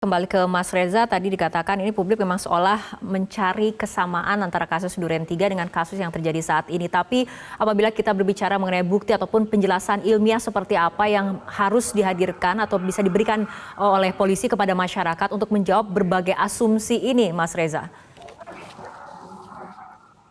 Kembali ke Mas Reza, tadi dikatakan ini publik memang seolah mencari kesamaan antara kasus Duren 3 dengan kasus yang terjadi saat ini. Tapi apabila kita berbicara mengenai bukti ataupun penjelasan ilmiah seperti apa yang harus dihadirkan atau bisa diberikan oleh polisi kepada masyarakat untuk menjawab berbagai asumsi ini, Mas Reza.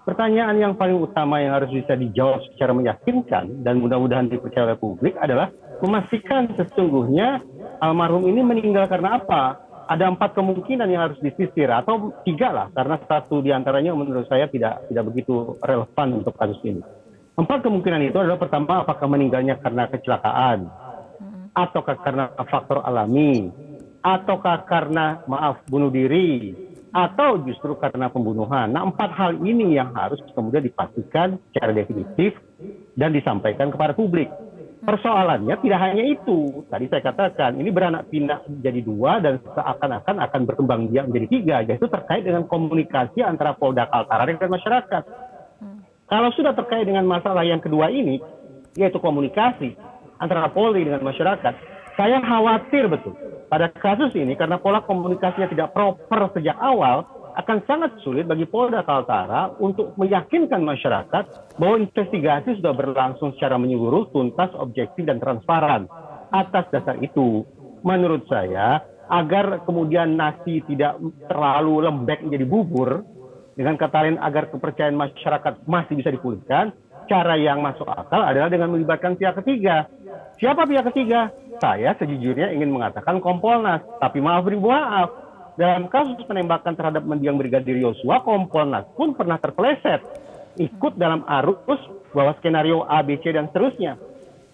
Pertanyaan yang paling utama yang harus bisa dijawab secara meyakinkan dan mudah-mudahan dipercaya oleh publik adalah memastikan sesungguhnya almarhum ini meninggal karena apa? Ada 4 kemungkinan yang harus disisir atau 3 lah, karena 1 diantaranya menurut saya tidak begitu relevan untuk kasus ini. 4 kemungkinan itu adalah pertama, apakah meninggalnya karena kecelakaan, ataukah karena faktor alami, ataukah karena bunuh diri, atau justru karena pembunuhan. Nah, 4 hal ini yang harus kemudian dipastikan secara definitif dan disampaikan kepada publik. Persoalannya tidak hanya itu. Tadi saya katakan, ini beranak pinak menjadi 2 dan seakan-akan akan berkembang biak menjadi 3, yaitu terkait dengan komunikasi antara Polda Kaltara dengan masyarakat. Kalau sudah terkait dengan masalah yang kedua ini, yaitu komunikasi antara Polri dengan masyarakat, saya khawatir betul pada kasus ini karena pola komunikasinya tidak proper sejak awal, akan sangat sulit bagi Polda Kaltara untuk meyakinkan masyarakat bahwa investigasi sudah berlangsung secara menyeluruh, tuntas, objektif, dan transparan. Atas dasar itu, menurut saya, agar kemudian nasi tidak terlalu lembek menjadi bubur, dengan kata lain agar kepercayaan masyarakat masih bisa dipulihkan, cara yang masuk akal adalah dengan melibatkan pihak ketiga. Siapa pihak ketiga? Saya sejujurnya ingin mengatakan Kompolnas, tapi maaf, dalam kasus penembakan terhadap mendiang Brigadir Yosua, Kompolnas pun pernah terpeleset, ikut dalam arus bahwa skenario A, B, C, dan seterusnya.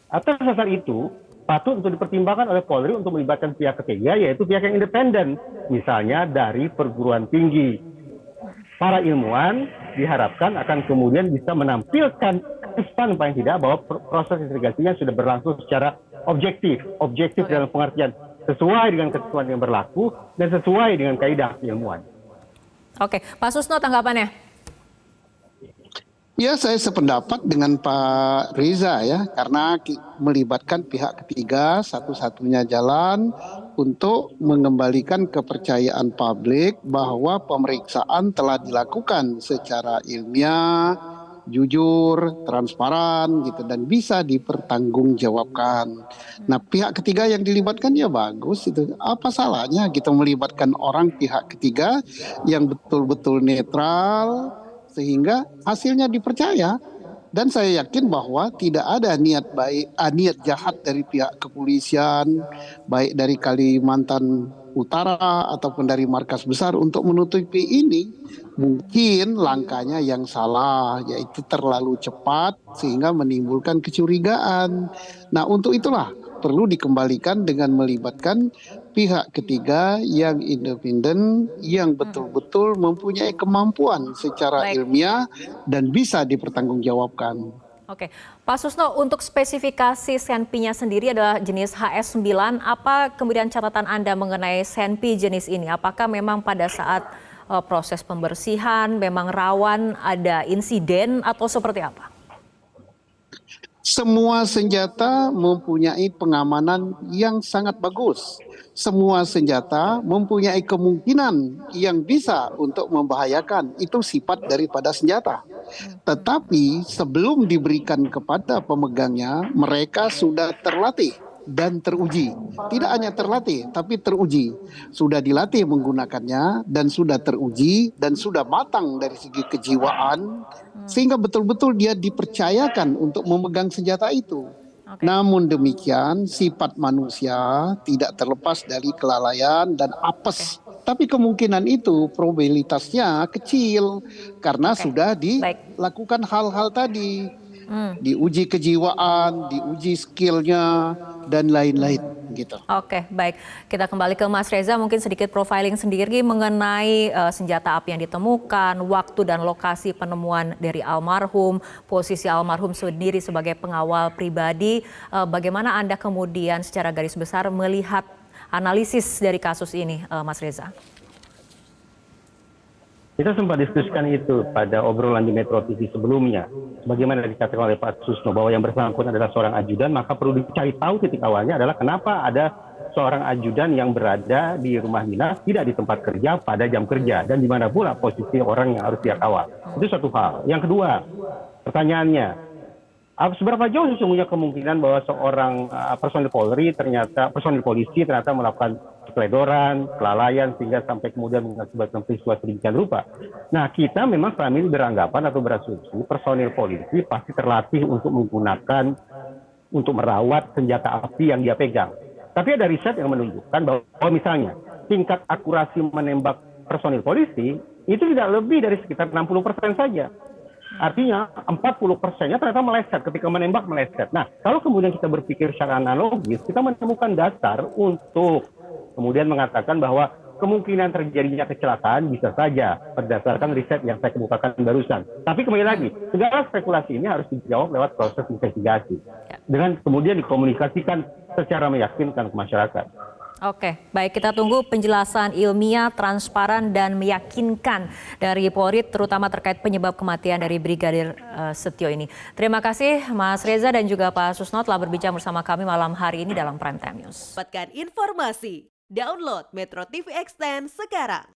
Atas dasar itu, patut untuk dipertimbangkan oleh Polri untuk melibatkan pihak ketiga, yaitu pihak yang independen, misalnya dari perguruan tinggi. Para ilmuwan diharapkan akan kemudian bisa menampilkan kesan paling tidak bahwa proses investigasinya sudah berlangsung secara objektif dalam pengertian sesuai dengan ketentuan yang berlaku dan sesuai dengan kaidah ilmuwan. Oke, Pak Susno tanggapannya? Ya, saya sependapat dengan Pak Riza ya, karena melibatkan pihak ketiga satu-satunya jalan untuk mengembalikan kepercayaan publik bahwa pemeriksaan telah dilakukan secara ilmiah, jujur, transparan gitu, dan bisa dipertanggungjawabkan. Nah, pihak ketiga yang dilibatkan ya bagus itu. Apa salahnya kita melibatkan orang pihak ketiga yang betul-betul netral sehingga hasilnya dipercaya. Dan saya yakin bahwa tidak ada niat jahat dari pihak kepolisian, baik dari Kalimantan Utara ataupun dari markas besar untuk menutupi ini. Mungkin langkahnya yang salah, yaitu terlalu cepat sehingga menimbulkan kecurigaan. Nah, untuk itulah perlu dikembalikan dengan melibatkan pihak ketiga yang independen, yang betul-betul mempunyai kemampuan secara ilmiah dan bisa dipertanggungjawabkan. Oke, Pak Susno, untuk spesifikasi Senpi-nya sendiri adalah jenis HS9. Apa kemudian catatan Anda mengenai Senpi jenis ini? Apakah memang pada saat proses pembersihan memang rawan ada insiden atau seperti apa? Semua senjata mempunyai pengamanan yang sangat bagus. Semua senjata mempunyai kemungkinan yang bisa untuk membahayakan. Itu sifat daripada senjata. Tetapi sebelum diberikan kepada pemegangnya, mereka sudah terlatih dan teruji. Tidak hanya terlatih, tapi teruji. Sudah dilatih menggunakannya dan sudah teruji dan sudah matang dari segi kejiwaan, sehingga betul-betul dia dipercayakan untuk memegang senjata itu. Namun demikian, sifat manusia tidak terlepas dari kelalaian dan apes. Tapi kemungkinan itu probabilitasnya kecil karena sudah dilakukan hal-hal tadi. Diuji kejiwaan, diuji skillnya, dan lain-lain gitu. Oke, baik. Kita kembali ke Mas Reza, mungkin sedikit profiling sendiri mengenai senjata api yang ditemukan, waktu dan lokasi penemuan dari almarhum, posisi almarhum sendiri sebagai pengawal pribadi. Bagaimana Anda kemudian secara garis besar melihat analisis dari kasus ini, Mas Reza? Kita sempat diskusikan itu pada obrolan di Metro TV sebelumnya. Bagaimana dikatakan oleh Pak Susno bahwa yang bersangkutan adalah seorang ajudan, maka perlu dicari tahu titik awalnya adalah kenapa ada seorang ajudan yang berada di rumah dinas, tidak di tempat kerja pada jam kerja, dan di mana pula posisi orang yang harus dia kawal. Itu satu hal. Yang kedua, pertanyaannya, seberapa jauh sesungguhnya kemungkinan bahwa seorang personil polisi ternyata melakukan keteledoran, kelalaian, sehingga sampai kemudian mengakibatkan peristiwa sedemikian rupa. Nah, kita memang selama ini beranggapan atau berasumsi personil polisi pasti terlatih untuk untuk merawat senjata api yang dia pegang. Tapi ada riset yang menunjukkan bahwa misalnya tingkat akurasi menembak personil polisi itu tidak lebih dari sekitar 60% saja. Artinya 40%-nya ternyata meleset, ketika menembak meleset. Nah, kalau kemudian kita berpikir secara analogis, kita menemukan dasar untuk kemudian mengatakan bahwa kemungkinan terjadinya kecelakaan bisa saja berdasarkan riset yang saya kemukakan barusan. Tapi kembali lagi, segala spekulasi ini harus dijawab lewat proses investigasi. Dengan kemudian dikomunikasikan secara meyakinkan ke masyarakat. Oke, baik, kita tunggu penjelasan ilmiah, transparan, dan meyakinkan dari Polri, terutama terkait penyebab kematian dari Brigadir Setio ini. Terima kasih Mas Reza dan juga Pak Susno telah berbicara bersama kami malam hari ini dalam Prime Time News. Dapatkan informasi, download Metro TV Extend sekarang.